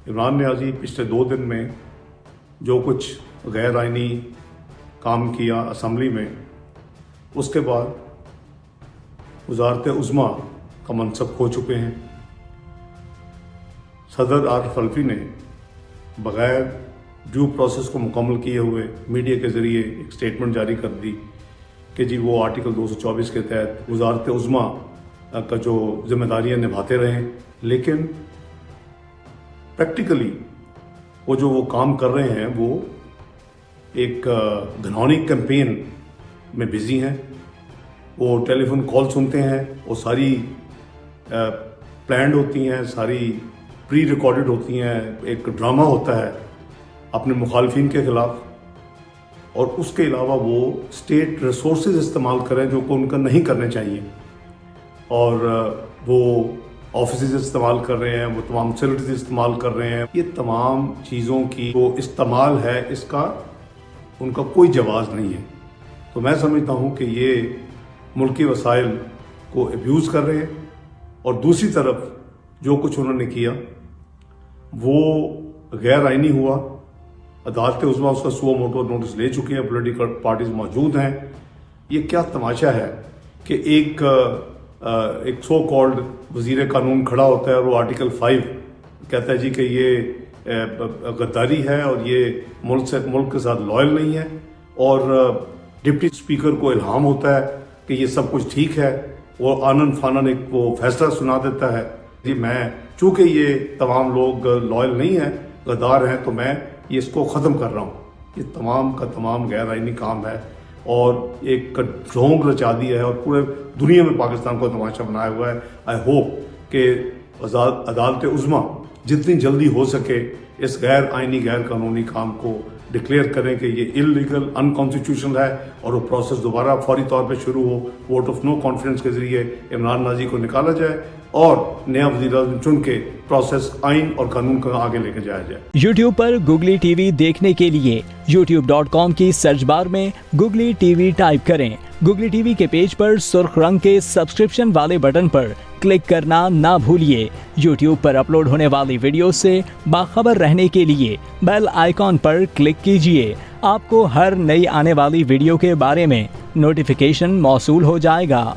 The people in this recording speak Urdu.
عمران نیازی پچھلے 2 دن میں جو کچھ غیر آئینی کام کیا اسمبلی میں، اس کے بعد وزارت عظمیٰ کا منصب کھو چکے ہیں۔ صدر عارف الفی نے بغیر ڈیو پروسیس کو مکمل کیے ہوئے میڈیا کے ذریعے ایک سٹیٹمنٹ جاری کر دی کہ جی وہ آرٹیکل 224 کے تحت وزارت عظمیٰ کا جو ذمہ داریاں نبھاتے رہیں، لیکن پریکٹیکلی وہ کام کر رہے ہیں وہ ایک گھناؤنی کیمپین میں بزی ہیں۔ وہ ٹیلی فون کال سنتے ہیں، وہ ساری پلانڈ ہوتی ہیں، ساری پری ریکارڈڈ ہوتی ہیں، ایک ڈرامہ ہوتا ہے اپنے مخالفین کے خلاف، اور اس کے علاوہ وہ اسٹیٹ ریسورسز استعمال کریں جو کہ ان کا نہیں کرنے چاہیے، اور وہ آفیسز استعمال کر رہے ہیں، وہ تمام فیسلٹیز استعمال کر رہے ہیں۔ یہ تمام چیزوں کی جو استعمال ہے اس کا ان کا کوئی جواز نہیں ہے۔ تو میں سمجھتا ہوں کہ یہ ملکی وسائل کو ابیوز کر رہے ہیں، اور دوسری طرف جو کچھ انہوں نے کیا وہ غیر آئینی ہوا۔ عدالت عظمیٰ اس کا سو موٹو نوٹس لے چکی ہیں، پولیٹیکل پارٹیز موجود ہیں۔ یہ کیا تماشا ہے کہ ایک سو کالڈ وزیر قانون کھڑا ہوتا ہے اور وہ آرٹیکل 5 کہتا ہے جی کہ یہ غداری ہے اور یہ ملک کے ساتھ لائل نہیں ہے، اور ڈپٹی اسپیکر کو الہام ہوتا ہے کہ یہ سب کچھ ٹھیک ہے، وہ آنن فانن ایک وہ فیصلہ سنا دیتا ہے جی میں چونکہ یہ تمام لوگ لائل نہیں ہیں، غدار ہیں، تو میں یہ اس کو ختم کر رہا ہوں۔ یہ تمام کا تمام غیر آئینی کام ہے اور ایک ڈھونگ رچا دیا ہے اور پورے دنیا میں پاکستان کو تماشا بنایا ہوا ہے۔ آئی ہوپ کہ عدالت عظمیٰ جتنی جلدی ہو سکے اس غیر آئینی غیر قانونی کام کو ڈکلیئر کریں کہ یہ انلیگل انکانسٹیٹیوشنل ہے، اور وہ پروسیس دوبارہ فوری طور پہ شروع ہو، ووٹ آف نو کانفیڈنس کے ذریعے عمران نیازی کو نکالا جائے اور نیا وزیر اعظم چن کے پروسیس آئین اور قانون کا آگے لے کے جایا جائے۔ یوٹیوب پر گوگلی ٹی وی دیکھنے کے لیے youtube.com کی سرچ بار میں گوگلی ٹی وی ٹائپ کریں۔ گوگلی ٹی وی کے پیج پر سرخ رنگ کے سبسکرپشن والے بٹن پر کلک کرنا نہ بھولیے۔ یوٹیوب پر اپلوڈ ہونے والی ویڈیو سے باخبر رہنے کے لیے بیل آئیکن پر کلک کیجیے۔ آپ کو ہر نئی آنے والی ویڈیو کے بارے میں نوٹیفیکیشن موصول ہو جائے گا۔